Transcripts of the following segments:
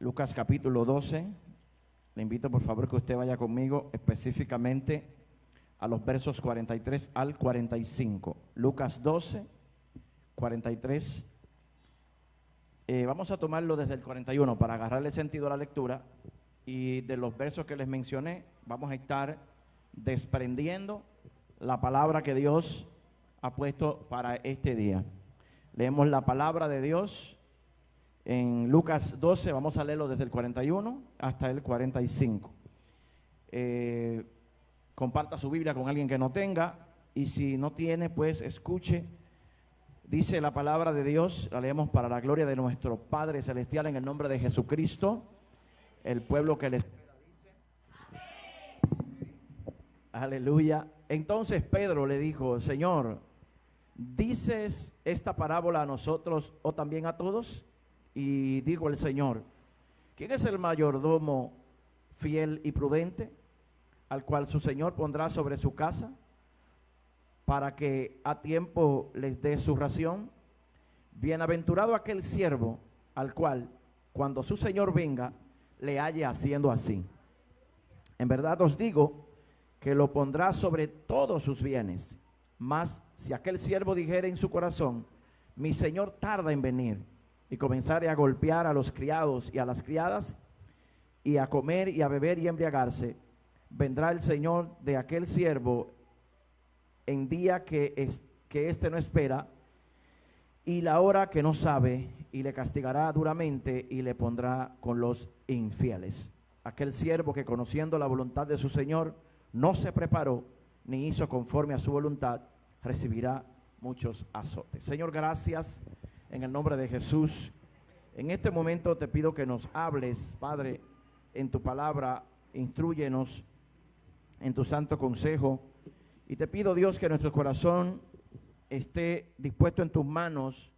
Lucas capítulo 12. Le invito por favor que usted vaya conmigo específicamente a los versos 43 al 45. Lucas 12, 43. Vamos a tomarlo desde el 41 para agarrarle sentido a la lectura, y de los versos que les mencioné vamos a estar desprendiendo la palabra que Dios ha puesto para este día. Leemos la palabra de Dios en Lucas 12, vamos a leerlo desde el 41 hasta el 45. Comparta su Biblia con alguien que no tenga, y si no tiene, pues escuche. Dice la palabra de Dios, la leemos para la gloria de nuestro Padre Celestial, en el nombre de Jesucristo. El pueblo que le espera dice: amén. Aleluya. Entonces Pedro le dijo: Señor, ¿dices esta parábola a nosotros o también a todos? Y dijo el Señor: ¿quién es el mayordomo fiel y prudente, al cual su Señor pondrá sobre su casa, para que a tiempo les dé su ración? Bienaventurado aquel siervo al cual, cuando su Señor venga, le halle haciendo así. En verdad os digo que lo pondrá sobre todos sus bienes. Mas si aquel siervo dijere en su corazón: mi Señor tarda en venir, y comenzare a golpear a los criados y a las criadas, y a comer y a beber y a embriagarse, vendrá el Señor de aquel siervo en día que éste no espera, y la hora que no sabe, y le castigará duramente, y le pondrá con los infieles. Aquel siervo que, conociendo la voluntad de su Señor, no se preparó ni hizo conforme a su voluntad, recibirá muchos azotes. Señor, gracias en el nombre de Jesús. En este momento te pido que nos hables, Padre, en tu palabra. Instrúyenos en tu santo consejo, y te pido, Dios, que nuestro corazón esté dispuesto en tus manos,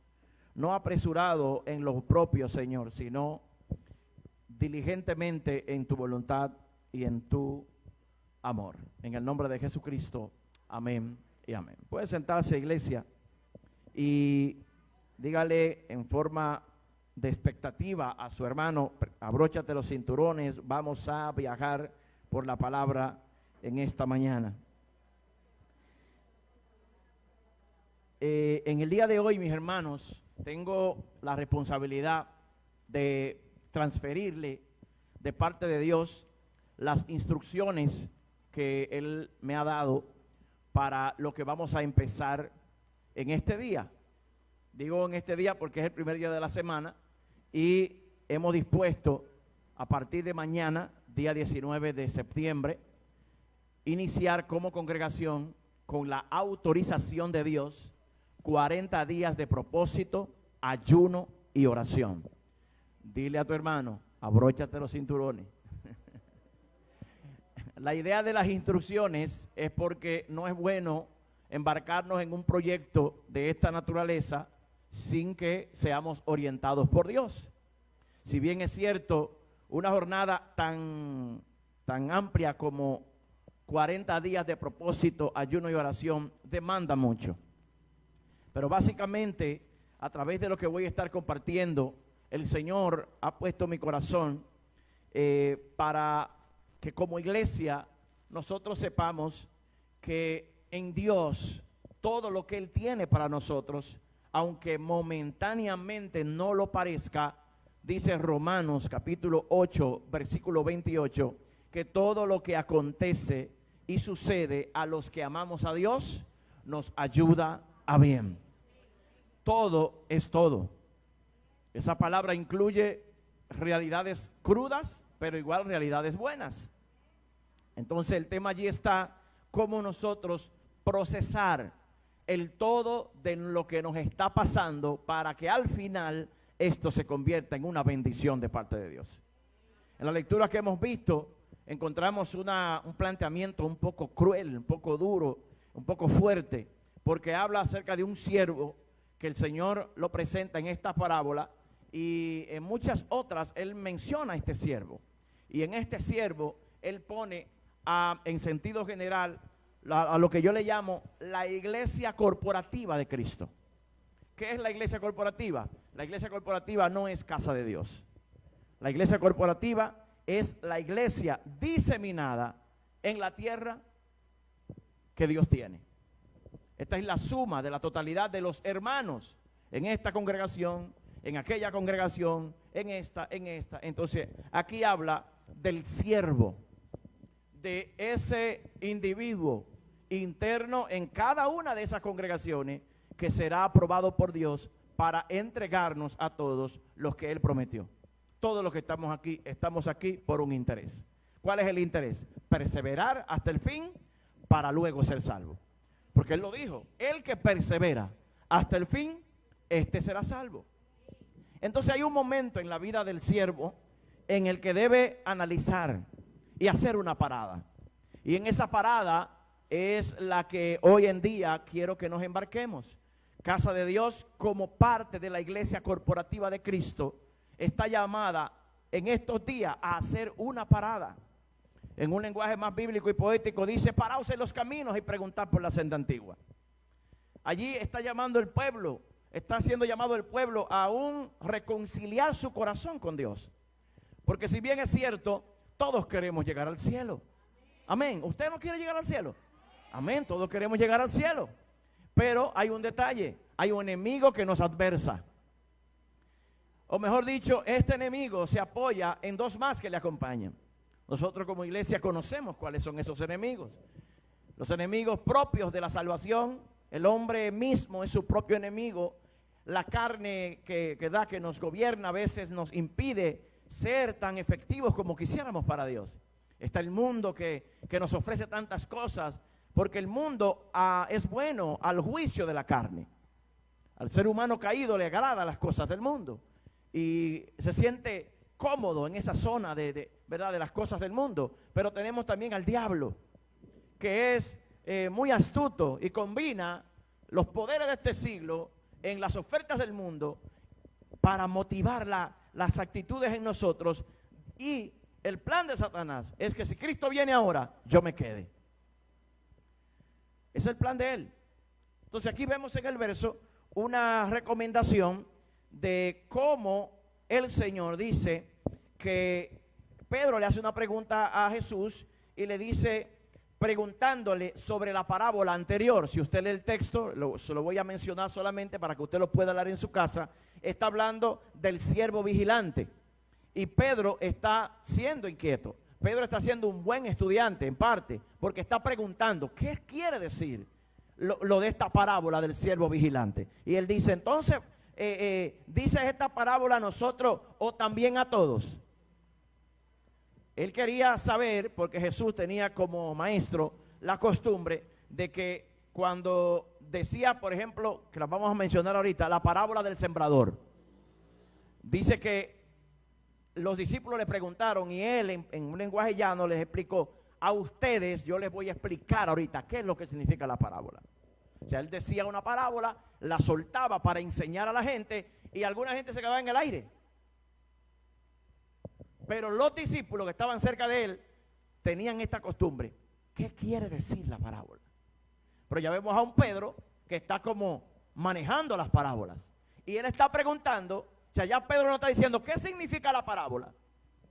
no apresurado en lo propio, Señor, sino diligentemente en tu voluntad y en tu amor. En el nombre de Jesucristo, amén y amén. Puede sentarse, iglesia, y dígale en forma de expectativa a su hermano: abróchate los cinturones, vamos a viajar por la palabra en esta mañana. En el día de hoy, mis hermanos, tengo la responsabilidad de transferirle de parte de Dios las instrucciones que Él me ha dado para lo que vamos a empezar en este día. Digo en este día porque es el primer día de la semana, y hemos dispuesto a partir de mañana, día 19 de septiembre, iniciar como congregación, con la autorización de Dios, 40 días de propósito, ayuno y oración. Dile a tu hermano: abróchate los cinturones. La idea de las instrucciones es porque no es bueno embarcarnos en un proyecto de esta naturaleza sin que seamos orientados por Dios. Si bien es cierto, una jornada tan amplia como 40 días de propósito, ayuno y oración demanda mucho. Pero básicamente, a través de lo que voy a estar compartiendo, el Señor ha puesto en mi corazón para que como iglesia nosotros sepamos que en Dios todo lo que Él tiene para nosotros, aunque momentáneamente no lo parezca, dice Romanos capítulo 8, versículo 28, que todo lo que acontece y sucede a los que amamos a Dios nos ayuda a bien. Todo es todo. Esa palabra incluye realidades crudas, pero igual realidades buenas. Entonces el tema allí está: cómo nosotros procesar el todo de lo que nos está pasando para que al final esto se convierta en una bendición de parte de Dios. En la lectura que hemos visto encontramos un planteamiento un poco cruel, un poco duro, un poco fuerte, porque habla acerca de un siervo que el Señor lo presenta en esta parábola, y en muchas otras Él menciona a este siervo. Y en este siervo Él pone en sentido general a lo que yo le llamo la iglesia corporativa de Cristo. ¿Qué es la iglesia corporativa? La iglesia corporativa no es casa de Dios. La iglesia corporativa es la iglesia diseminada en la tierra que Dios tiene. Esta es la suma de la totalidad de los hermanos en esta congregación, en aquella congregación, en esta. Entonces, aquí habla del siervo, de ese individuo interno en cada una de esas congregaciones que será aprobado por Dios para entregarnos a todos los que Él prometió. Todos los que estamos aquí por un interés. ¿Cuál es el interés? Perseverar hasta el fin para luego ser salvo. Porque Él lo dijo, el que persevera hasta el fin, este será salvo. Entonces hay un momento en la vida del siervo en el que debe analizar y hacer una parada. Y en esa parada es la que hoy en día quiero que nos embarquemos. Casa de Dios, como parte de la iglesia corporativa de Cristo, está llamada en estos días a hacer una parada. En un lenguaje más bíblico y poético dice: paraos en los caminos y preguntad por la senda antigua. Allí está llamando el pueblo, está siendo llamado el pueblo a reconciliar su corazón con Dios. Porque si bien es cierto, todos queremos llegar al cielo. Amén. ¿Usted no quiere llegar al cielo? Amén. Todos queremos llegar al cielo. Pero hay un detalle, hay un enemigo que nos adversa. O mejor dicho, este enemigo se apoya en dos más que le acompañan. Nosotros como iglesia conocemos cuáles son esos enemigos. Los enemigos propios de la salvación. El hombre mismo es su propio enemigo. La carne que nos gobierna a veces nos impide ser tan efectivos como quisiéramos para Dios. Está el mundo que nos ofrece tantas cosas, porque el mundo es bueno al juicio de la carne. Al ser humano caído le agrada las cosas del mundo y se siente cómodo en esa zona ¿verdad?, de las cosas del mundo. Pero tenemos también al diablo, que es muy astuto y combina los poderes de este siglo en las ofertas del mundo para motivar las actitudes en nosotros. Y el plan de Satanás es que si Cristo viene ahora, yo me quede. Es el plan de él. Entonces aquí vemos en el verso una recomendación de cómo el Señor dice que Pedro le hace una pregunta a Jesús y le dice, preguntándole sobre la parábola anterior. Si usted lee el texto, se lo voy a mencionar solamente para que usted lo pueda leer en su casa. Está hablando del siervo vigilante y Pedro está siendo inquieto. Pedro está siendo un buen estudiante en parte, porque está preguntando, ¿qué quiere decir lo de esta parábola del siervo vigilante? Y él dice, entonces, ¿dice esta parábola a nosotros o también a todos? Él quería saber, porque Jesús tenía como maestro la costumbre de que cuando decía, por ejemplo, que la vamos a mencionar ahorita, la parábola del sembrador, dice que los discípulos le preguntaron y él en un lenguaje llano les explicó: a ustedes yo les voy a explicar ahorita qué es lo que significa la parábola. O sea, él decía una parábola, la soltaba para enseñar a la gente y alguna gente se quedaba en el aire. Pero los discípulos que estaban cerca de él tenían esta costumbre: ¿qué quiere decir la parábola? Pero ya vemos a un Pedro que está como manejando las parábolas y él está preguntando. O sea, ya Pedro no está diciendo ¿qué significa la parábola?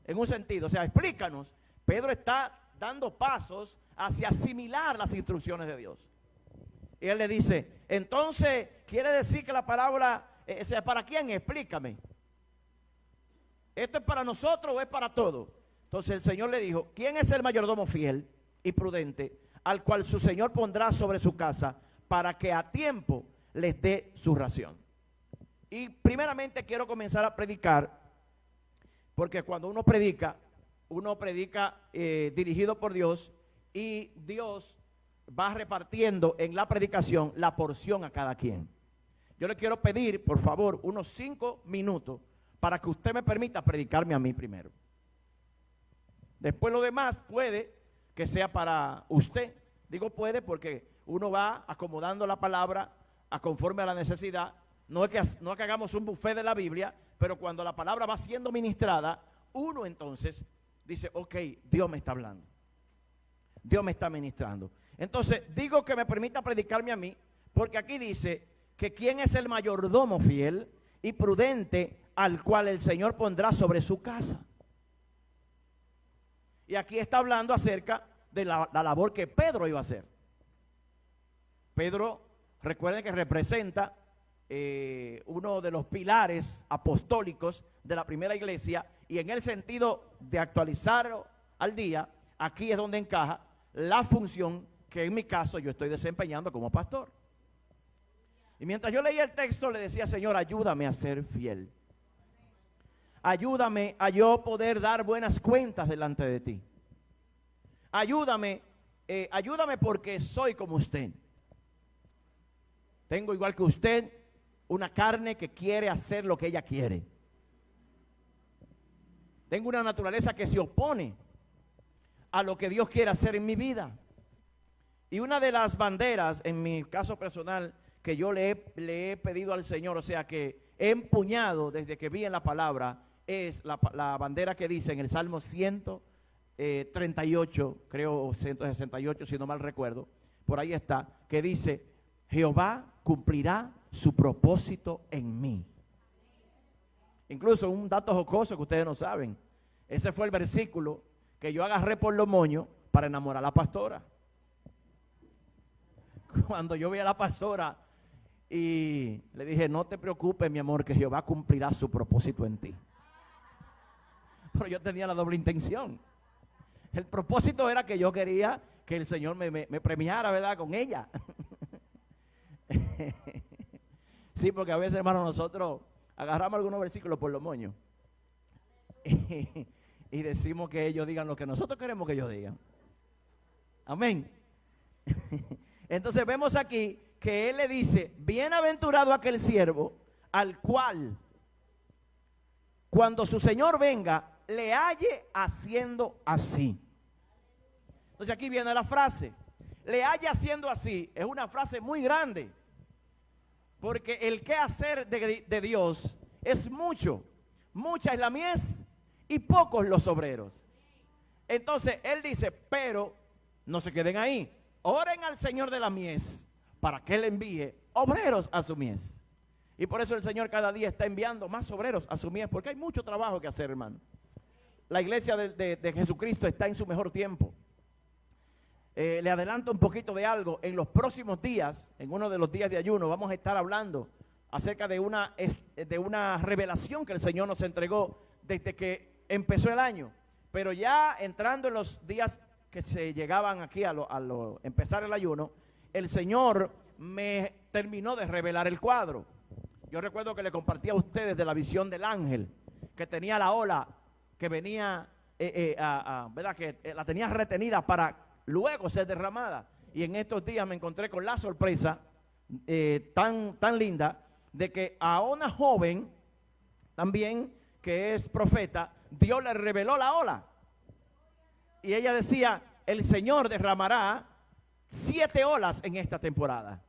En un sentido, o sea, explícanos. Pedro está dando pasos hacia asimilar las instrucciones de Dios. Y él le dice, entonces, ¿quiere decir que la parábola, o sea, para quién? Explícame. ¿Esto es para nosotros o es para todos? Entonces el Señor le dijo, ¿quién es el mayordomo fiel y prudente al cual su Señor pondrá sobre su casa para que a tiempo les dé su ración? Y primeramente quiero comenzar a predicar, porque cuando uno predica dirigido por Dios, y Dios va repartiendo en la predicación la porción a cada quien. Yo le quiero pedir, por favor, unos 5 minutos para que usted me permita predicarme a mí primero. Después lo demás puede que sea para usted. Digo puede porque uno va acomodando la palabra a conforme a la necesidad. No es que hagamos un buffet de la Biblia, pero cuando la palabra va siendo ministrada, uno entonces dice, ok, Dios me está hablando. Dios me está ministrando. Entonces, digo que me permita predicarme a mí, porque aquí dice que quién es el mayordomo fiel y prudente al cual el Señor pondrá sobre su casa. Y aquí está hablando acerca de la labor que Pedro iba a hacer. Pedro, recuerden que representa uno de los pilares apostólicos de la primera iglesia, y en el sentido de actualizarlo al día, aquí es donde encaja la función que en mi caso yo estoy desempeñando como pastor. Y mientras yo leía el texto le decía: Señor, ayúdame a ser fiel. Ayúdame a yo poder dar buenas cuentas delante de ti. Ayúdame porque soy como usted. Tengo igual que usted una carne que quiere hacer lo que ella quiere. Tengo una naturaleza que se opone a lo que Dios quiere hacer en mi vida. Y una de las banderas, en mi caso personal, que yo le he pedido al Señor, o sea que he empuñado desde que vi en la palabra, es la bandera que dice en el Salmo 138, creo 168, si no mal recuerdo, por ahí está, que dice: Jehová cumplirá su propósito en mí. Incluso un dato jocoso que ustedes no saben, ese fue el versículo que yo agarré por los moños para enamorar a la pastora. Cuando yo vi a la pastora y le dije: no te preocupes, mi amor, que Jehová cumplirá su propósito en ti. Pero yo tenía la doble intención. El propósito era que yo quería que el Señor me premiara, ¿verdad?, con ella. Sí, porque a veces, hermano, nosotros agarramos algunos versículos por los moños y decimos que ellos digan lo que nosotros queremos que ellos digan. Amén. Entonces vemos aquí que él le dice: bienaventurado aquel siervo al cual, cuando su Señor venga, le halle haciendo así. Entonces aquí viene la frase: le halle haciendo así. Es una frase muy grande, porque el qué hacer de Dios es mucho. Mucha es la mies y pocos los obreros. Entonces él dice: pero no se queden ahí. Oren al Señor de la mies para que Él envíe obreros a su mies. Y por eso el Señor cada día está enviando más obreros a su mies, porque hay mucho trabajo que hacer, hermano. La iglesia de Jesucristo está en su mejor tiempo. Le adelanto un poquito de algo. En los próximos días, en uno de los días de ayuno, vamos a estar hablando acerca de una revelación que el Señor nos entregó desde que empezó el año. Pero ya entrando en los días que se llegaban aquí a empezar el ayuno, el Señor me terminó de revelar el cuadro. Yo recuerdo que le compartí a ustedes de la visión del ángel, que tenía la ola que venía, ¿verdad?, que la tenía retenida para luego ser derramada. Y en estos días me encontré con la sorpresa tan linda de que a una joven también que es profeta, Dios le reveló la ola. Y ella decía: el Señor derramará 7 olas en esta temporada.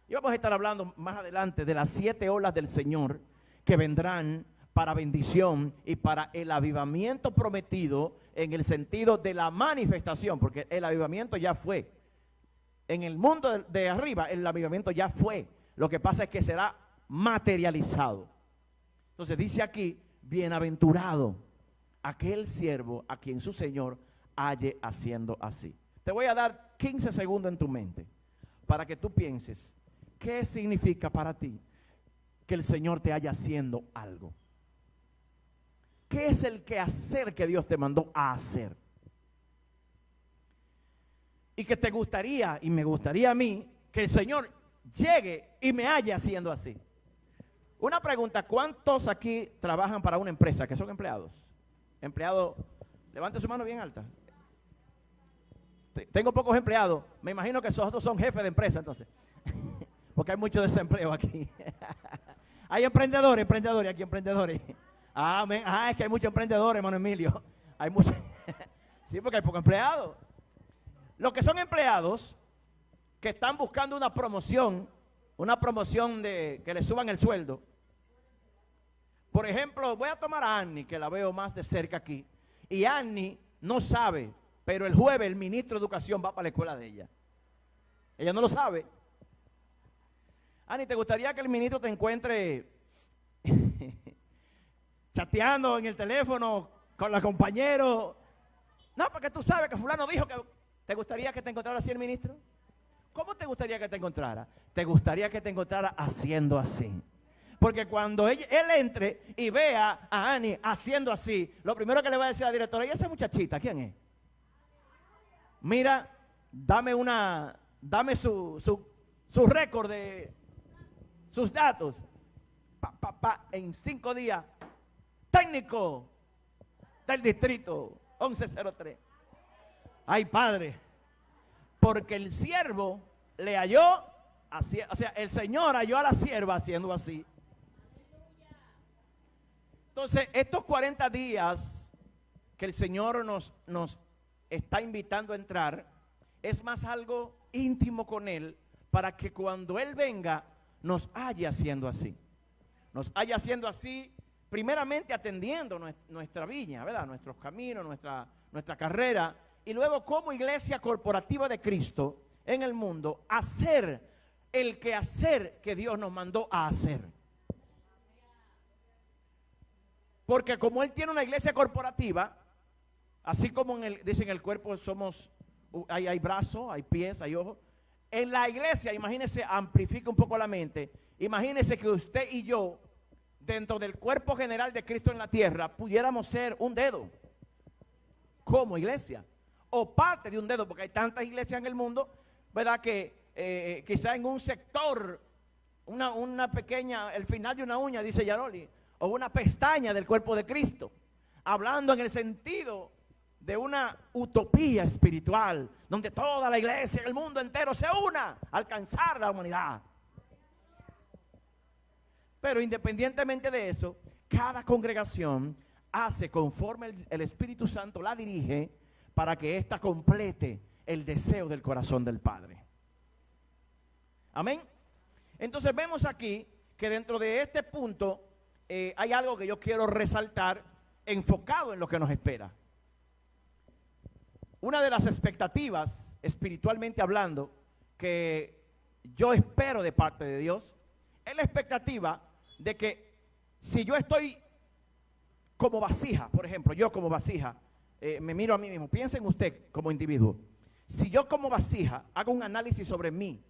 Y vamos a estar hablando más adelante de las 7 olas del Señor que vendrán para bendición y para el avivamiento prometido, en el sentido de la manifestación, porque el avivamiento ya fue. En el mundo de arriba el avivamiento ya fue. Lo que pasa es que será materializado. Entonces dice aquí: bienaventurado aquel siervo a quien su Señor halle haciendo así. Te voy a dar 15 segundos en tu mente para que tú pienses qué significa para ti que el Señor te haya haciendo algo. ¿Qué es el quehacer que Dios te mandó a hacer? Y que te gustaría, y me gustaría a mí, que el Señor llegue y me halle haciendo así. Una pregunta: ¿cuántos aquí trabajan para una empresa, que son empleados? Empleado, levante su mano bien alta. Tengo pocos empleados. Me imagino que esos otros son jefes de empresa, entonces. Porque hay mucho desempleo aquí. Hay emprendedores aquí, emprendedores. Amén. Es que hay muchos emprendedores, hermano Emilio. Hay muchos. Sí, porque hay pocos empleados. Los que son empleados, que están buscando una promoción de que le suban el sueldo. Por ejemplo, voy a tomar a Annie, que la veo más de cerca aquí. Y Annie no sabe, pero el jueves el ministro de Educación va para la escuela de ella. Ella no lo sabe. Annie, ¿te gustaría que el ministro te encuentre chateando en el teléfono con los compañeros. No, porque tú sabes que fulano dijo que te gustaría que te encontrara así el ministro. ¿Cómo te gustaría que te encontrara? Te gustaría que te encontrara haciendo así. Porque cuando él entre y vea a Ani haciendo así, lo primero que le va a decir a la directora: ¿y esa muchachita quién es? Mira, dame su récord de sus datos. En 5 días, técnico del distrito 1103. Ay, padre, porque el siervo le halló así, o sea, el Señor halló a la sierva haciendo así. Entonces, estos 40 días que el Señor nos está invitando a entrar, es más algo íntimo con Él, para que cuando Él venga, nos haya haciendo así. Nos haya haciendo así, primeramente atendiendo nuestra viña, ¿verdad? Nuestros caminos, nuestra carrera, y luego como iglesia corporativa de Cristo en el mundo, hacer el quehacer que Dios nos mandó a hacer. Porque como Él tiene una iglesia corporativa, así como dicen el cuerpo somos, hay brazos, hay pies, hay ojos. En la iglesia, imagínese, amplifica un poco la mente. Imagínese que usted y yo, dentro del cuerpo general de Cristo en la tierra, pudiéramos ser un dedo como iglesia, o parte de un dedo, porque hay tantas iglesias en el mundo, ¿verdad? Que quizá en un sector, una pequeña, el final de una uña, dice Yaroli, o una pestaña del cuerpo de Cristo, hablando en el sentido de una utopía espiritual, donde toda la iglesia, el mundo entero se una a alcanzar la humanidad. Pero independientemente de eso, cada congregación hace conforme el Espíritu Santo la dirige, para que ésta complete el deseo del corazón del Padre. Amén. Entonces vemos aquí que dentro de este punto hay algo que yo quiero resaltar, enfocado en lo que nos espera. Una de las expectativas, espiritualmente hablando, que yo espero de parte de Dios, es la expectativa de que si yo estoy como vasija, por ejemplo, yo como vasija, me miro a mí mismo, piensen usted como individuo. Si yo como vasija hago un análisis sobre mí,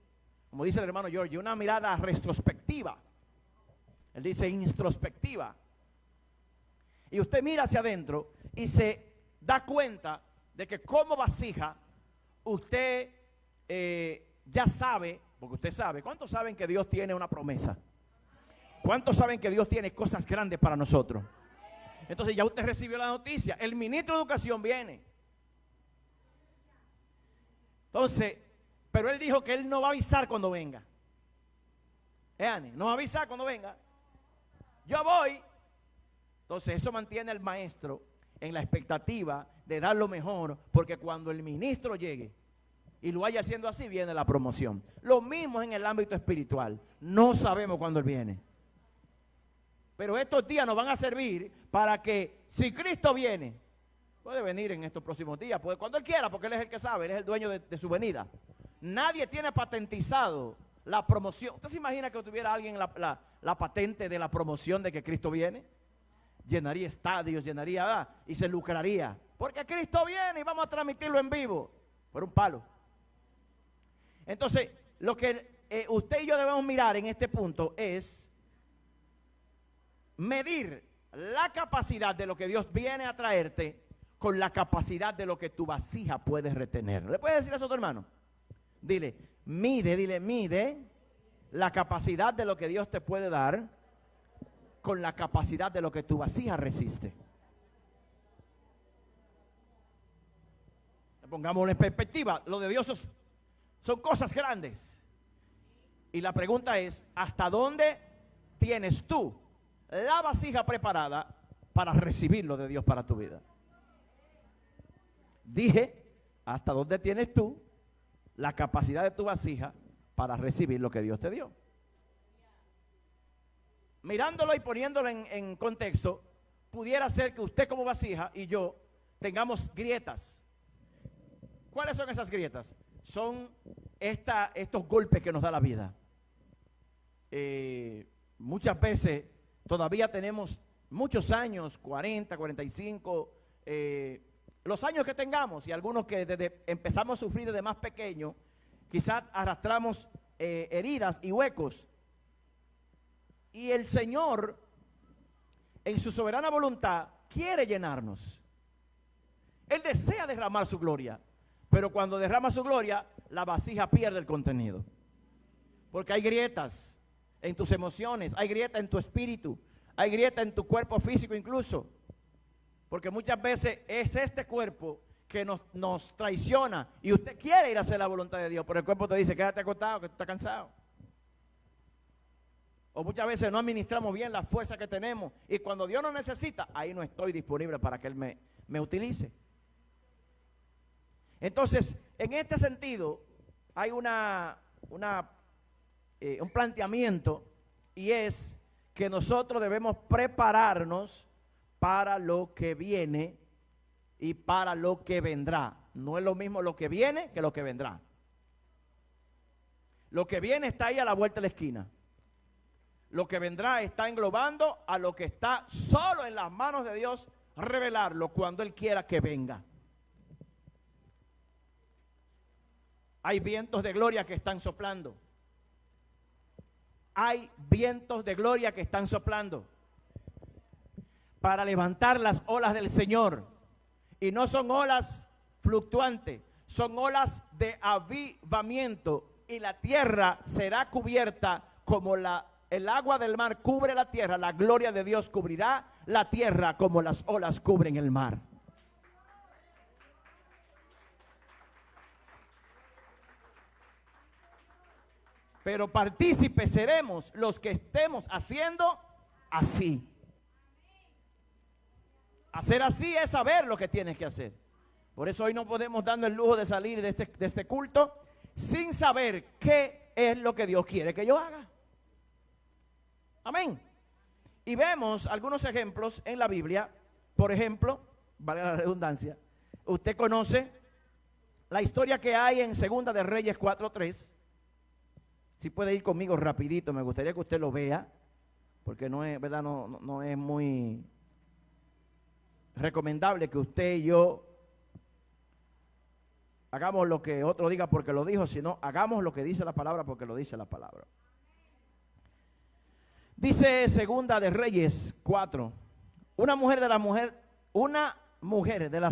como dice el hermano George, una mirada retrospectiva, él dice introspectiva, y usted mira hacia adentro y se da cuenta de que como vasija usted ya sabe, porque usted sabe, ¿cuántos saben que Dios tiene una promesa? ¿Cuántos saben que Dios tiene cosas grandes para nosotros? Entonces ya usted recibió la noticia, el ministro de Educación viene. Entonces, pero él dijo que él no va a avisar cuando venga. No va a avisar cuando venga. Yo voy. Entonces eso mantiene al maestro en la expectativa de dar lo mejor, porque cuando el ministro llegue y lo vaya haciendo así, viene la promoción. Lo mismo en el ámbito espiritual. No sabemos cuándo él viene. Pero estos días nos van a servir para que, si Cristo viene, puede venir en estos próximos días, puede cuando Él quiera, porque Él es el que sabe, Él es el dueño de su venida. Nadie tiene patentizado la promoción. ¿Usted se imagina que tuviera alguien la patente de la promoción de que Cristo viene? Llenaría estadios, llenaría, y se lucraría. Porque Cristo viene y vamos a transmitirlo en vivo. Por un palo. Entonces, lo que usted y yo debemos mirar en este punto es medir la capacidad de lo que Dios viene a traerte con la capacidad de lo que tu vasija puede retener. ¿Le puedes decir eso a tu hermano? Dile, mide la capacidad de lo que Dios te puede dar con la capacidad de lo que tu vasija resiste. Pongámoslo en perspectiva, lo de Dios son cosas grandes. Y la pregunta es, ¿hasta dónde tienes tú la vasija preparada para recibir lo de Dios para tu vida? Dije, ¿hasta dónde tienes tú la capacidad de tu vasija para recibir lo que Dios te dio? Mirándolo y poniéndolo en contexto, pudiera ser que usted como vasija y yo tengamos grietas. ¿Cuáles son esas grietas? Son estos golpes que nos da la vida. Muchas veces todavía tenemos muchos años, 40, 45, los años que tengamos, y algunos que desde empezamos a sufrir desde más pequeño, quizás arrastramos heridas y huecos. Y el Señor, en su soberana voluntad, quiere llenarnos. Él desea derramar su gloria, pero cuando derrama su gloria, la vasija pierde el contenido. Porque hay grietas en tus emociones, hay grietas en tu espíritu, hay grietas en tu cuerpo físico incluso. Porque muchas veces es este cuerpo que nos traiciona y usted quiere ir a hacer la voluntad de Dios, pero el cuerpo te dice, quédate acostado, que tú estás cansado. O muchas veces no administramos bien la fuerza que tenemos y cuando Dios nos necesita, ahí no estoy disponible para que Él me utilice. Entonces, en este sentido, hay un planteamiento, y es que nosotros debemos prepararnos para lo que viene y para lo que vendrá. No es lo mismo lo que viene que lo que vendrá. Lo que viene está ahí a la vuelta de la esquina. Lo que vendrá está englobando a lo que está solo en las manos de Dios revelarlo cuando Él quiera que venga. Hay vientos de gloria que están soplando. Hay vientos de gloria que están soplando para levantar las olas del Señor. Y no son olas fluctuantes, son olas de avivamiento. Y la tierra será cubierta como el agua del mar cubre la tierra. La gloria de Dios cubrirá la tierra como las olas cubren el mar. Pero partícipes seremos los que estemos haciendo así. Hacer así es saber lo que tienes que hacer. Por eso hoy no podemos darnos el lujo de salir de este culto sin saber qué es lo que Dios quiere que yo haga. Amén. Y vemos algunos ejemplos en la Biblia. Por ejemplo, vale la redundancia, usted conoce la historia que hay en Segunda de Reyes 4:3. Si puede ir conmigo rapidito, me gustaría que usted lo vea, porque no es, ¿verdad? No es muy recomendable que usted y yo hagamos lo que otro diga porque lo dijo, sino hagamos lo que dice la palabra porque lo dice la palabra. Dice Segunda de Reyes 4, una mujer de las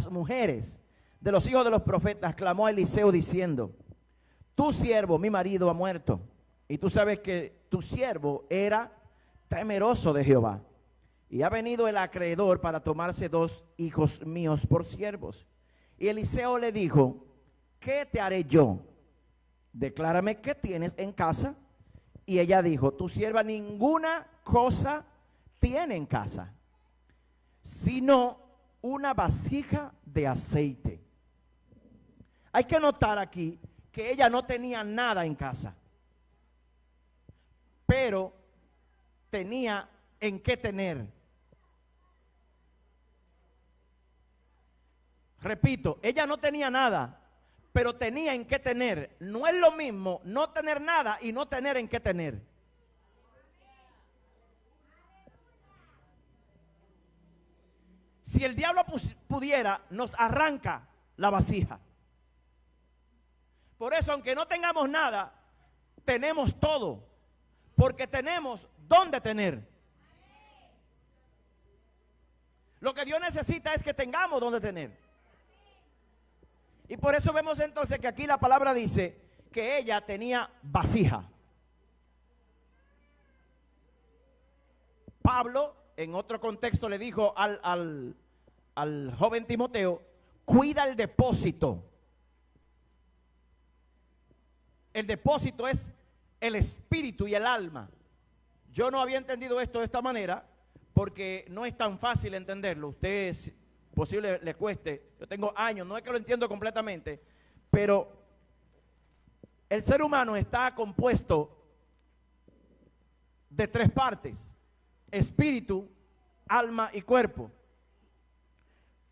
mujeres de los hijos de los profetas clamó a Eliseo diciendo: tu siervo, mi marido, ha muerto, y tú sabes que tu siervo era temeroso de Jehová, y ha venido el acreedor para tomarse 2 hijos míos por siervos. Y Eliseo le dijo: ¿qué te haré yo? Declárame qué tienes en casa. Y ella dijo: tu sierva ninguna cosa tiene en casa, sino una vasija de aceite. Hay que notar aquí que ella no tenía nada en casa, pero tenía en qué tener. Repito, ella no tenía nada, pero tenía en qué tener. No es lo mismo no tener nada y no tener en qué tener. Si el diablo pudiera, nos arranca la vasija. Por eso, aunque no tengamos nada, tenemos todo, porque tenemos dónde tener. Lo que Dios necesita es que tengamos dónde tener. Y por eso vemos entonces que aquí la palabra dice que ella tenía vasija. Pablo, en otro contexto, le dijo al joven Timoteo: cuida el depósito. El depósito es el espíritu y el alma. Yo no había entendido esto de esta manera porque no es tan fácil entenderlo. Usted posible le cueste. Yo tengo años, no es que lo entiendo completamente, pero el ser humano está compuesto de 3 partes: espíritu, alma y cuerpo.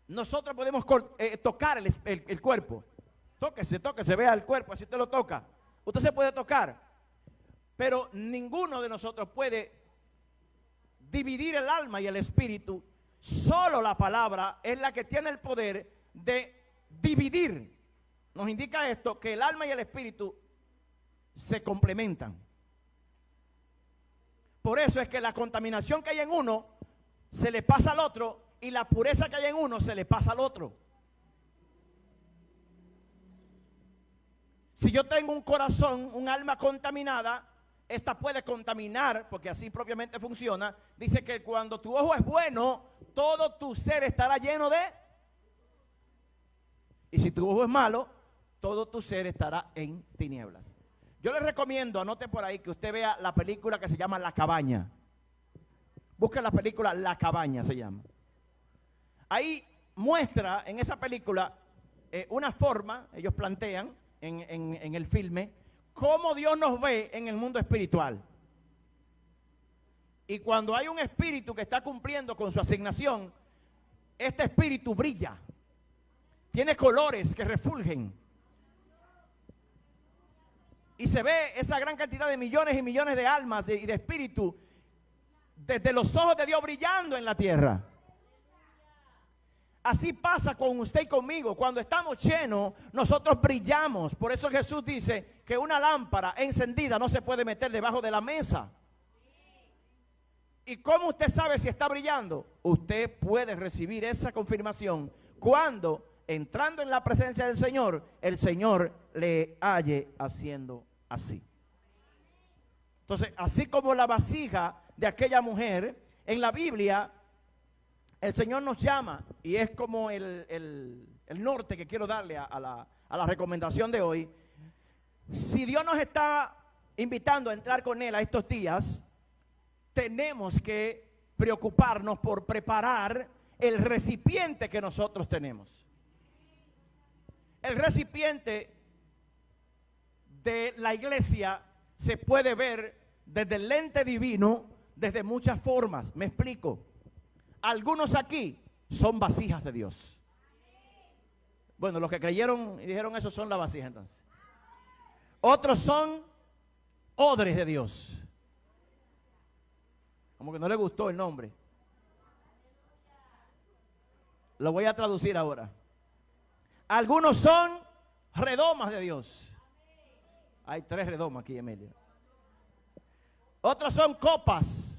Nosotros podemos tocar el cuerpo. Tóquese, vea el cuerpo, así usted lo toca. Usted se puede tocar, pero ninguno de nosotros puede dividir el alma y el espíritu, solo la palabra es la que tiene el poder de dividir. Nos indica esto, que el alma y el espíritu se complementan. Por eso es que la contaminación que hay en uno se le pasa al otro, y la pureza que hay en uno se le pasa al otro. Si yo tengo un corazón, un alma contaminada, esta puede contaminar, porque así propiamente funciona. Dice que cuando tu ojo es bueno, todo tu ser estará lleno de... Y si tu ojo es malo, todo tu ser estará en tinieblas. Yo les recomiendo, anote por ahí, que usted vea la película que se llama La Cabaña. Busque la película La Cabaña, se llama. Ahí muestra en esa película una forma, ellos plantean en el filme, cómo Dios nos ve en el mundo espiritual. Y cuando hay un espíritu que está cumpliendo con su asignación, este espíritu brilla, tiene colores que refulgen, y se ve esa gran cantidad de millones y millones de almas y de espíritu desde los ojos de Dios brillando en la tierra. Así pasa con usted y conmigo. Cuando estamos llenos, nosotros brillamos. Por eso Jesús dice que una lámpara encendida no se puede meter debajo de la mesa. ¿Y cómo usted sabe si está brillando? Usted puede recibir esa confirmación cuando, entrando en la presencia del Señor, el Señor le halle haciendo así. Entonces, así como la vasija de aquella mujer, en la Biblia el Señor nos llama, y es como el norte que quiero darle a la recomendación de hoy. Si Dios nos está invitando a entrar con Él a estos días, tenemos que preocuparnos por preparar el recipiente que nosotros tenemos. El recipiente de la iglesia se puede ver desde el lente divino, desde muchas formas. Me explico. Algunos aquí son vasijas de Dios. Bueno, los que creyeron y dijeron eso son las vasijas entonces. Otros son odres de Dios. Como que no le gustó el nombre. Lo voy a traducir ahora. Algunos son redomas de Dios. Hay 3 redomas aquí, Emilio. Otros son copas.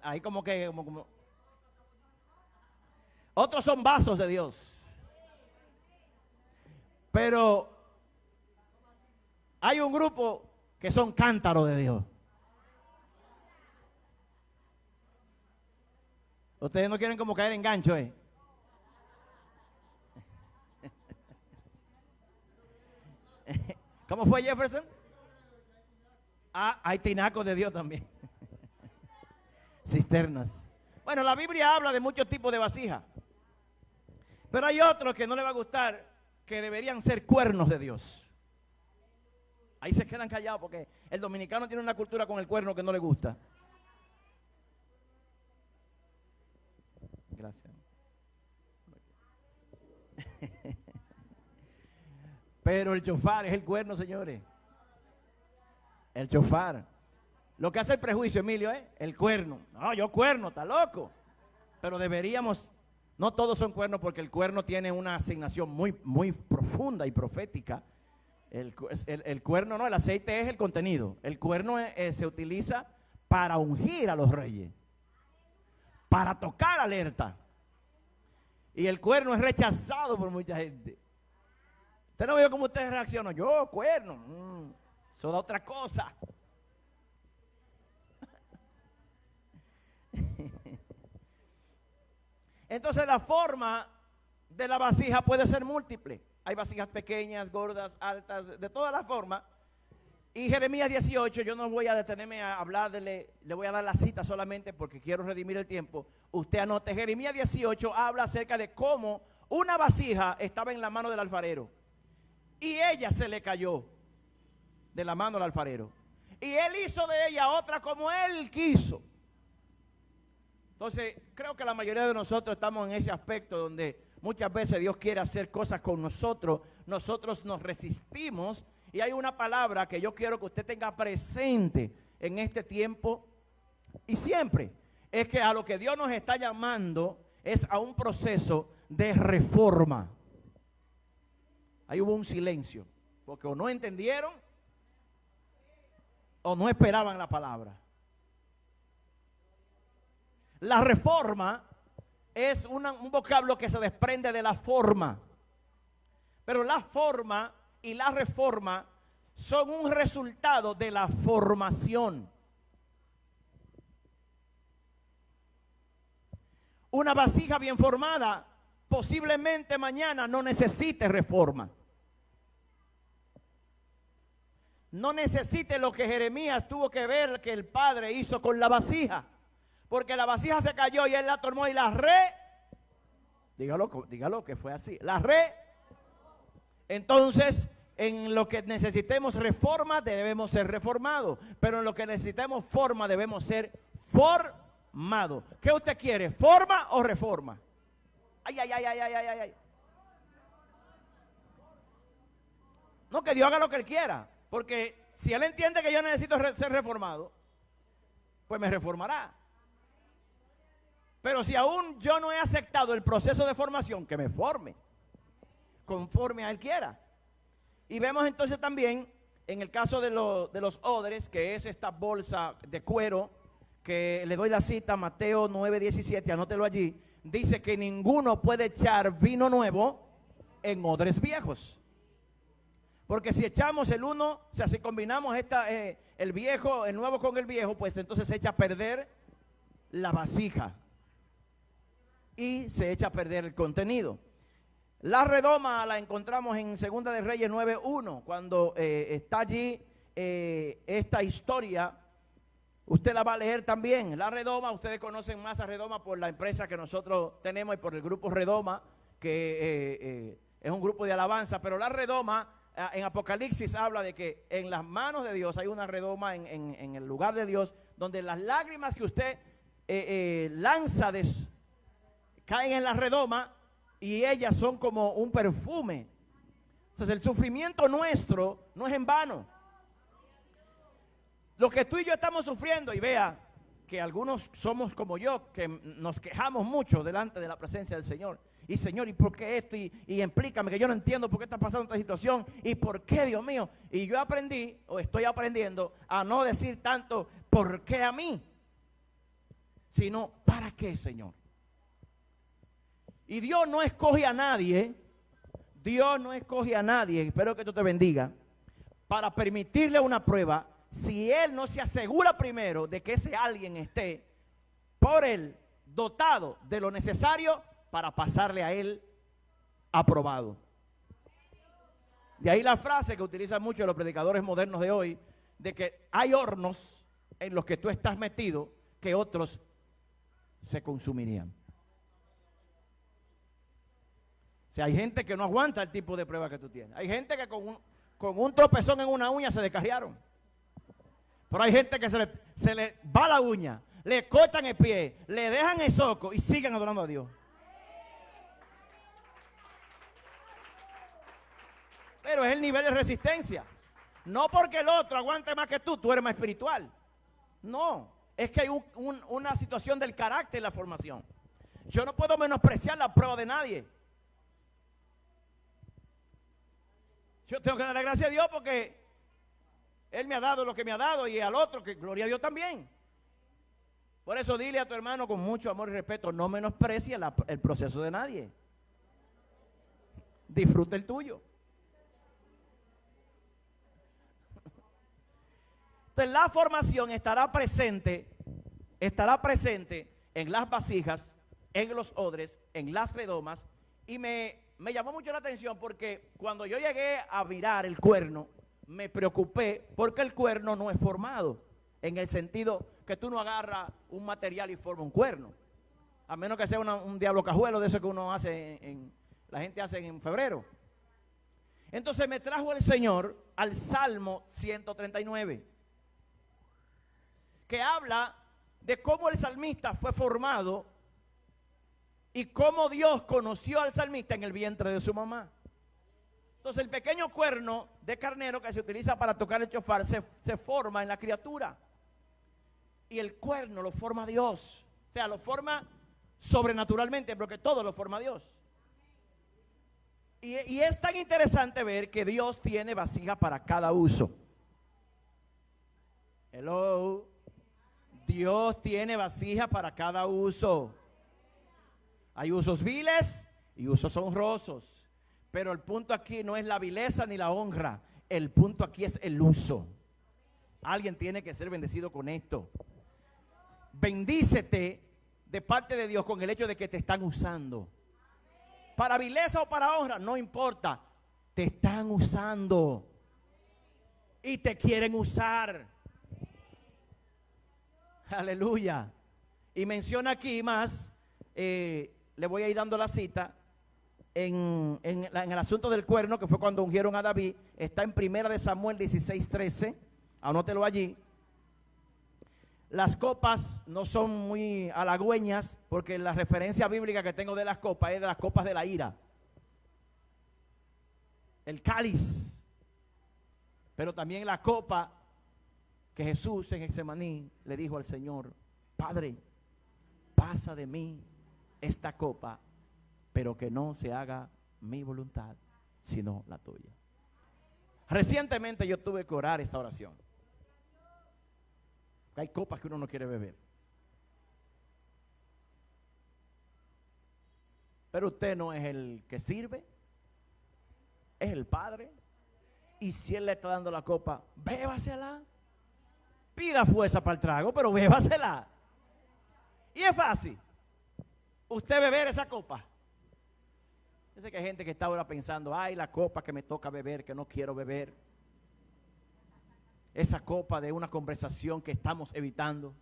Ahí como que... Otros son vasos de Dios. Pero hay un grupo que son cántaros de Dios. Ustedes no quieren como caer en gancho, ¿eh? ¿Cómo fue, Jefferson? Ah, hay tinacos de Dios también. Cisternas. Bueno, la Biblia habla de muchos tipos de vasijas, pero hay otros que no le va a gustar, que deberían ser cuernos de Dios. Ahí se quedan callados porque el dominicano tiene una cultura con el cuerno que no le gusta. Gracias. Pero el chofar es el cuerno, señores. El chofar. Lo que hace el prejuicio, Emilio, el cuerno. No, yo cuerno, está loco. Pero deberíamos, no todos son cuernos, porque el cuerno tiene una asignación muy, muy profunda y profética. El cuerno no, el aceite es el contenido. El cuerno se utiliza para ungir a los reyes, para tocar alerta. Y el cuerno es rechazado por mucha gente. Usted no veo cómo usted reacciona. Yo, cuerno, eso da otra cosa. Entonces la forma de la vasija puede ser múltiple. Hay vasijas pequeñas, gordas, altas, de todas las formas. Y Jeremías 18, yo no voy a detenerme a hablar, le voy a dar la cita solamente porque quiero redimir el tiempo. Usted anote, Jeremías 18 habla acerca de cómo una vasija estaba en la mano del alfarero y ella se le cayó de la mano del alfarero. Y él hizo de ella otra como él quiso. Entonces, creo que la mayoría de nosotros estamos en ese aspecto donde muchas veces Dios quiere hacer cosas con nosotros. Nosotros nos resistimos. Y hay una palabra que yo quiero que usted tenga presente en este tiempo Y siempre es que a lo que Dios nos está llamando es a un proceso de reforma. Ahí hubo un silencio, porque o no entendieron o no esperaban la palabra. La reforma es un vocablo que se desprende de la forma. Pero la forma y la reforma son un resultado de la formación. Una vasija bien formada posiblemente mañana no necesite reforma. No necesite lo que Jeremías tuvo que ver que el padre hizo con la vasija. Porque la vasija se cayó y él la tomó y la dígalo que fue así. Entonces, en lo que necesitemos reforma debemos ser reformados. Pero en lo que necesitemos forma debemos ser formados. ¿Qué usted quiere? ¿Forma o reforma? Ay. No, que Dios haga lo que Él quiera. Porque si Él entiende que yo necesito ser reformado, pues me reformará. Pero si aún yo no he aceptado el proceso de formación, que me forme conforme a Él quiera. Y vemos entonces también en el caso de los odres, que es esta bolsa de cuero, que le doy la cita, Mateo 9:17, anótelo allí. Dice que ninguno puede echar vino nuevo en odres viejos. Porque si echamos el uno, o sea, si combinamos el viejo, el nuevo con el viejo, pues entonces se echa a perder la vasija y se echa a perder el contenido. La redoma la encontramos en Segunda de Reyes 9:1, cuando está allí esta historia. Usted la va a leer también. La redoma, ustedes conocen más a Redoma por la empresa que nosotros tenemos y por el grupo Redoma, que es un grupo de alabanza. Pero la redoma, en Apocalipsis habla de que en las manos de Dios hay una redoma en el lugar de Dios, donde las lágrimas que usted lanza caen en la redoma y ellas son como un perfume. Entonces el sufrimiento nuestro no es en vano. Lo que tú y yo estamos sufriendo, y vea que algunos somos como yo, que nos quejamos mucho delante de la presencia del Señor. Y Señor, ¿y por qué esto? Y explícame, que yo no entiendo por qué está pasando esta situación. ¿Y por qué, Dios mío? Y yo aprendí, o estoy aprendiendo, a no decir tanto ¿por qué a mí? Sino ¿para qué, Señor? Y Dios no escoge a nadie. Dios no escoge a nadie, espero que Dios te bendiga, para permitirle una prueba si Él no se asegura primero de que ese alguien esté por Él dotado de lo necesario para pasarle a Él aprobado. De ahí la frase que utilizan muchos los predicadores modernos de hoy, de que hay hornos en los que tú estás metido que otros se consumirían. O sea, hay gente que no aguanta el tipo de prueba que tú tienes. Hay gente que con un tropezón en una uña se descarriaron. Pero hay gente que se le va la uña, le cortan el pie, le dejan el soco y siguen adorando a Dios. Pero es el nivel de resistencia. No porque el otro aguante más que tú eres más espiritual. No, es que hay una situación del carácter en la formación. Yo no puedo menospreciar la prueba de nadie. Yo tengo que darle gracias a Dios porque Él me ha dado lo que me ha dado, y al otro, que gloria a Dios también. Por eso dile a tu hermano con mucho amor y respeto, no menosprecie el proceso de nadie. Disfruta el tuyo. Entonces la formación estará presente en las vasijas, en los odres, en las redomas. Y me llamó mucho la atención porque cuando yo llegué a mirar el cuerno, me preocupé porque el cuerno no es formado, en el sentido que tú no agarras un material y formas un cuerno, a menos que sea un diablo cajuelo de eso que uno hace, la gente hace en febrero. Entonces me trajo el Señor al Salmo 139, que habla de cómo el salmista fue formado y cómo Dios conoció al salmista en el vientre de su mamá. Entonces el pequeño cuerno de carnero que se utiliza para tocar el chofar se forma en la criatura. y el cuerno lo forma Dios. O sea, lo forma sobrenaturalmente, porque todo lo forma Dios. Y es tan interesante ver que Dios tiene vasijas para cada uso. Hello. Dios tiene vasijas para cada uso. Hay usos viles y usos honrosos. Pero el punto aquí no es la vileza ni la honra. El punto aquí es el uso. Alguien tiene que ser bendecido con esto. Bendícete de parte de Dios con el hecho de que te están usando. Para vileza o para honra, no importa. Te están usando. Y te quieren usar. Aleluya. Y menciona aquí más, le voy a ir dando la cita, en el asunto del cuerno, que fue cuando ungieron a David. Está en 1 de Samuel 16:13. Anótelo allí. Las copas no son muy halagüeñas, porque la referencia bíblica que tengo de las copas es de las copas de la ira. El cáliz. Pero también la copa que Jesús en Getsemaní le dijo al Señor: Padre, pasa de mí esta copa, pero que no se haga mi voluntad, sino la tuya. Recientemente yo tuve que orar esta oración. Hay copas que uno no quiere beber. Pero usted no es el que sirve, es el Padre. Y si Él le está dando la copa, bébasela. Pida fuerza para el trago, pero bébasela. Y es fácil usted beber esa copa. Yo sé que hay gente que está ahora pensando: ay, la copa que me toca beber, que no quiero beber. Esa copa de una conversación que estamos evitando,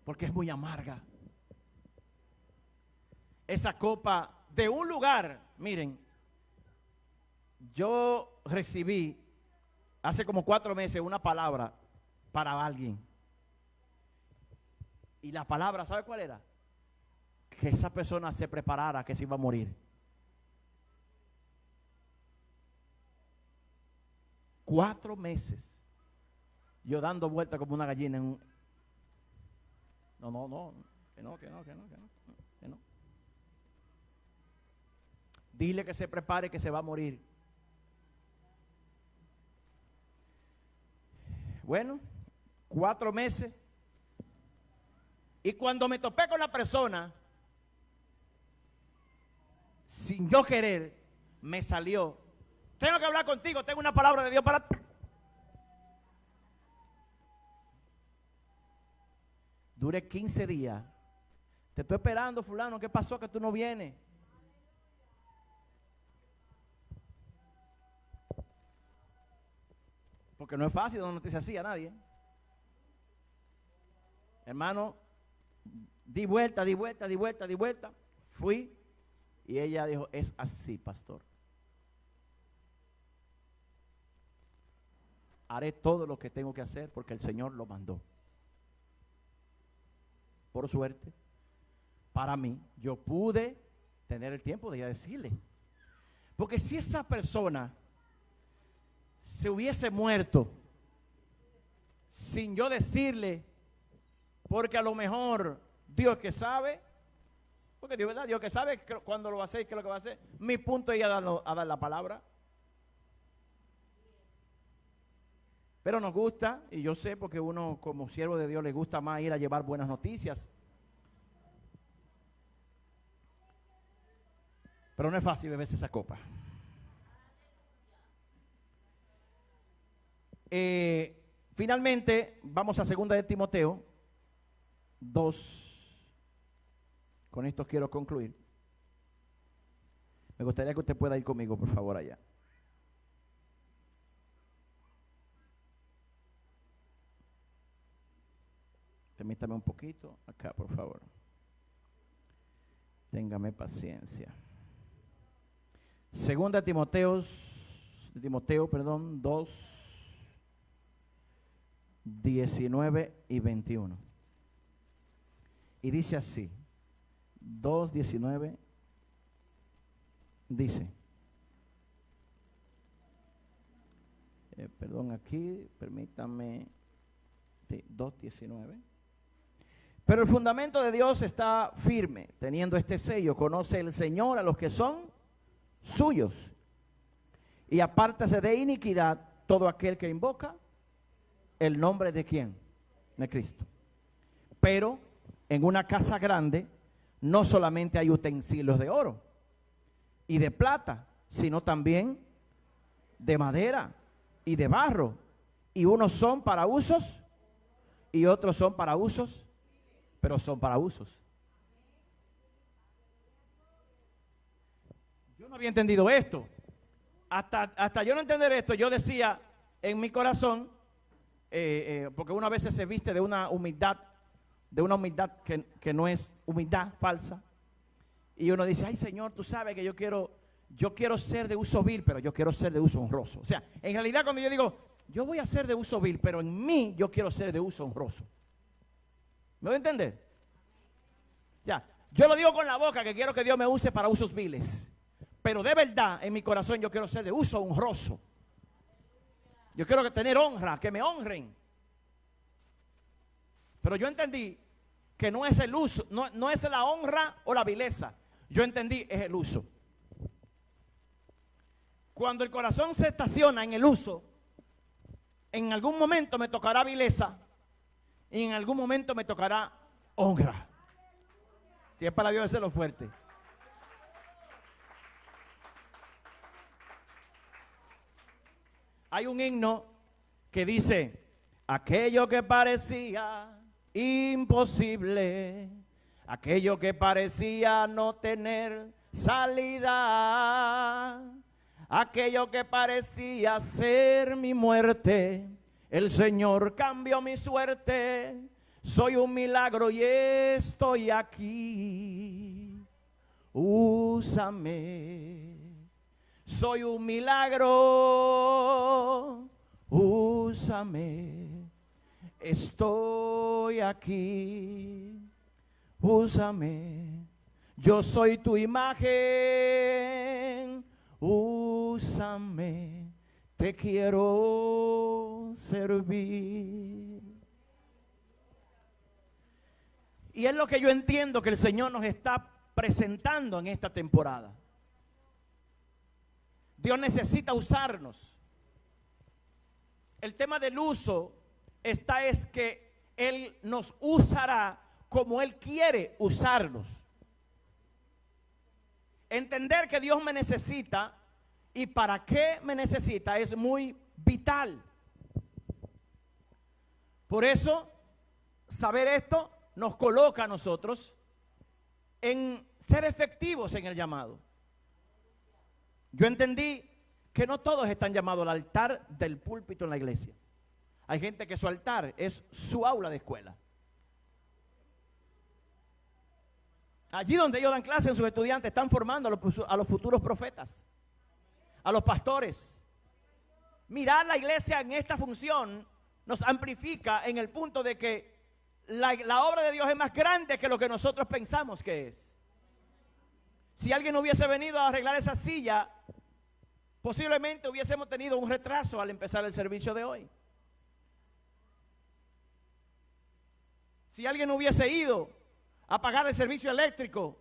porque es muy amarga. Esa copa de un lugar. Miren, yo recibí hace como 4 meses una palabra para alguien. Y la palabra, ¿sabe cuál era? Que esa persona se preparara, que se iba a morir. 4 meses. Yo dando vueltas como una gallina en un... No, que no. Dile que se prepare, que se va a morir. Bueno, 4 meses. Y cuando me topé con la persona, sin yo querer, me salió: tengo que hablar contigo, tengo una palabra de Dios para ti. Duré 15 días. Te estoy esperando, fulano, ¿qué pasó que tú no vienes? Porque no es fácil dar noticia así a nadie. Hermano, di vuelta. Fui y ella dijo: es así, pastor. Haré todo lo que tengo que hacer porque el Señor lo mandó. Por suerte, para mí, yo pude tener el tiempo de ir a decirle. Porque si esa persona se hubiese muerto sin yo decirle, porque a lo mejor Dios que sabe, porque Dios, ¿verdad? Dios que sabe cuándo lo va a hacer y qué es lo que va a hacer. Mi punto es ir a dar la palabra. Pero nos gusta, y yo sé, porque uno como siervo de Dios le gusta más ir a llevar buenas noticias. Pero no es fácil beberse esa copa. Finalmente, vamos a 2 de Timoteo 2. Con esto quiero concluir. Me gustaría que usted pueda ir conmigo, por favor, allá. Permítame un poquito, acá, por favor. Téngame paciencia. 2 de Timoteo, 2, 19 y 21. Y dice así, 2:19, dice, perdón, aquí, permítame, Sí, 2:19. Pero el fundamento de Dios está firme, teniendo este sello. Conoce el Señor a los que son suyos. Y apártase de iniquidad todo aquel que invoca el nombre de ¿quién? De Cristo. Pero en una casa grande no solamente hay utensilios de oro y de plata, sino también de madera y de barro. Y unos son para usos y otros son para usos, pero son para usos. Yo no había entendido esto. Hasta yo no entender esto, yo decía en mi corazón, porque una vez se viste de una humildad que no es humildad falsa. Y uno dice, ay Señor, tú sabes que yo quiero ser de uso vil, pero yo quiero ser de uso honroso. O sea, en realidad cuando yo digo, yo voy a ser de uso vil, pero en mí yo quiero ser de uso honroso. ¿Me voy a entender? O sea, yo lo digo con la boca que quiero que Dios me use para usos viles. Pero de verdad, en mi corazón yo quiero ser de uso honroso. Yo quiero tener honra, que me honren. Pero yo entendí que no es el uso, no es la honra o la vileza. Yo entendí, es el uso. Cuando el corazón se estaciona en el uso, en algún momento me tocará vileza y en algún momento me tocará honra. Si es para Dios, hacerlo fuerte. Hay un himno que dice, aquello que parecía imposible, aquello que parecía no tener salida, aquello que parecía ser mi muerte, el Señor cambió mi suerte, soy un milagro y estoy aquí, úsame. Soy un milagro, úsame, estoy aquí, úsame, yo soy tu imagen, úsame, te quiero servir. Y es lo que yo entiendo que el Señor nos está presentando en esta temporada. Dios necesita usarnos. El tema del uso es que Él nos usará como Él quiere usarnos. Entender que Dios me necesita y para qué me necesita es muy vital. Por eso, saber esto nos coloca a nosotros en ser efectivos en el llamado. Yo entendí que no todos están llamados al altar del púlpito en la iglesia. Hay gente que su altar es su aula de escuela. Allí donde ellos dan clase en sus estudiantes están formando a los futuros profetas, a los pastores. Mirar la iglesia en esta función nos amplifica en el punto de que la obra de Dios es más grande que lo que nosotros pensamos que es. Si alguien hubiese venido a arreglar esa silla, posiblemente hubiésemos tenido un retraso al empezar el servicio de hoy. Si alguien hubiese ido a pagar el servicio eléctrico,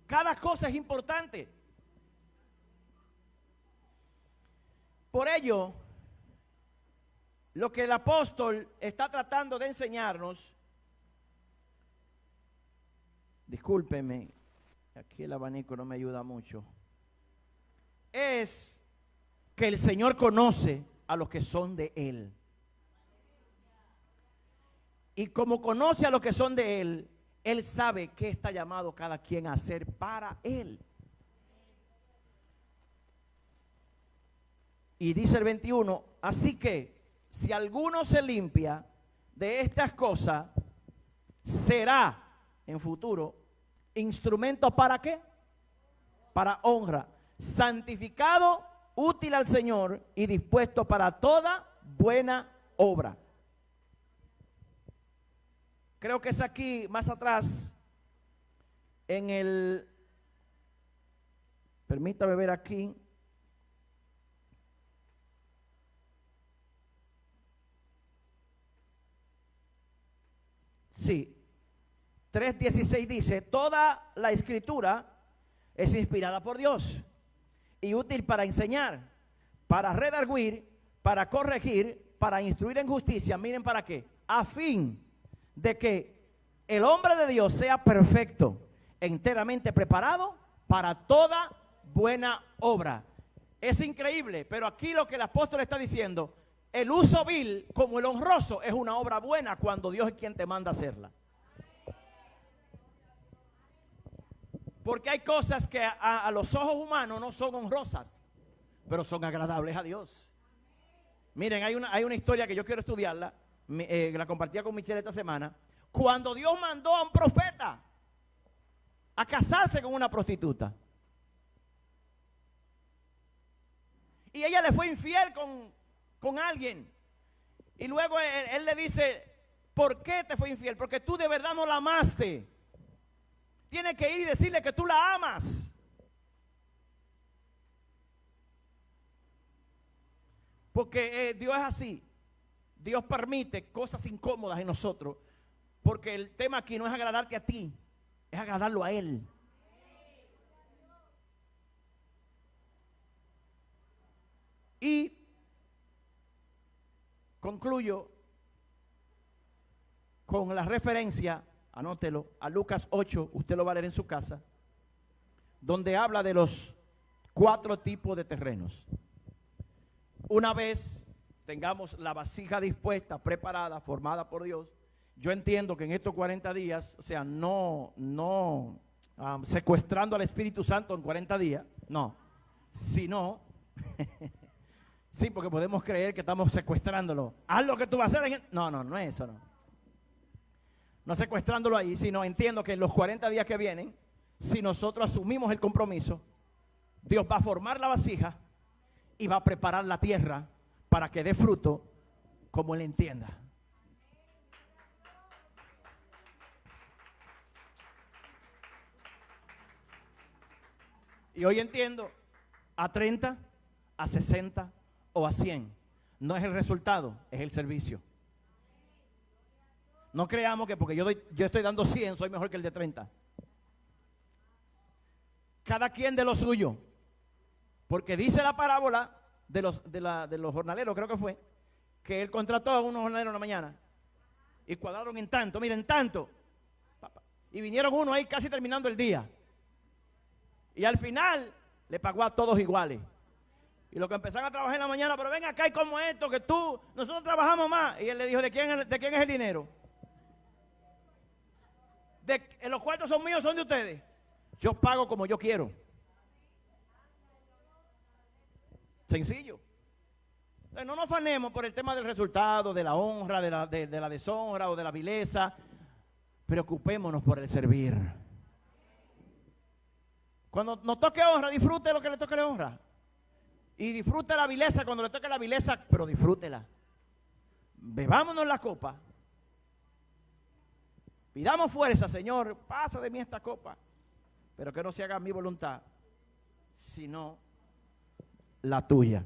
cada cosa es importante. Por ello, lo que el apóstol está tratando de enseñarnos, discúlpeme, aquí el abanico no me ayuda mucho, es que el Señor conoce a los que son de Él. Y como conoce a los que son de Él, Él sabe qué está llamado cada quien a hacer para Él. Y dice el 21, así que si alguno se limpia de estas cosas, será en futuro instrumento ¿para qué? Para honra, santificado, útil al Señor y dispuesto para toda buena obra. Creo que es aquí, más atrás, permítame ver aquí, Sí. 3:16 dice, toda la escritura es inspirada por Dios y útil para enseñar, para redarguir, para corregir, para instruir en justicia. Miren para qué. A fin de que el hombre de Dios sea perfecto, enteramente preparado para toda buena obra. Es increíble, pero aquí lo que el apóstol está diciendo, el uso vil como el honroso es una obra buena cuando Dios es quien te manda a hacerla. Porque hay cosas que a los ojos humanos no son honrosas, pero son agradables a Dios. Miren, hay una historia que yo quiero estudiarla, la compartía con Michelle esta semana. Cuando Dios mandó a un profeta a casarse con una prostituta, y ella le fue infiel con alguien, y luego él le dice, ¿por qué te fue infiel? Porque tú de verdad no la amaste. Tienes que ir y decirle que tú la amas. Porque Dios es así. Dios permite cosas incómodas en nosotros. Porque el tema aquí no es agradarte a ti, es agradarlo a Él. Y concluyo con la referencia, anótelo, a Lucas 8, usted lo va a leer en su casa, donde habla de los 4 tipos de terrenos. Una vez tengamos la vasija dispuesta, preparada, formada por Dios, yo entiendo que en estos 40 días, o sea, no secuestrando al Espíritu Santo en 40 días, no, sino, sí, porque podemos creer que estamos secuestrándolo. Haz lo que tú vas a hacer. No es eso, no. No secuestrándolo ahí, sino entiendo que en los 40 días que vienen, si nosotros asumimos el compromiso, Dios va a formar la vasija y va a preparar la tierra para que dé fruto como Él entienda. Y hoy entiendo, a 30, a 60 o a 100, no es el resultado, es el servicio. No creamos que porque yo estoy dando 100, soy mejor que el de 30. Cada quien de lo suyo. Porque dice la parábola de los jornaleros, creo que fue, que él contrató a unos jornaleros en la mañana y cuadraron en tanto, miren, tanto. Y vinieron uno ahí casi terminando el día. Y al final le pagó a todos iguales. Y los que empezaron a trabajar en la mañana, pero ven acá y como esto, que nosotros trabajamos más. Y él le dijo, ¿de quién es el dinero? Los cuartos son míos, son de ustedes. Yo pago como yo quiero. Sencillo. Entonces no nos afanemos por el tema del resultado, de la honra, de la deshonra o de la vileza. Preocupémonos por el servir. Cuando nos toque honra, disfrute lo que le toque la honra. Y disfrute la vileza cuando le toque la vileza, pero disfrútela. Bebámonos la copa. Pidamos fuerza, Señor, pasa de mí esta copa, pero que no se haga mi voluntad, sino la tuya.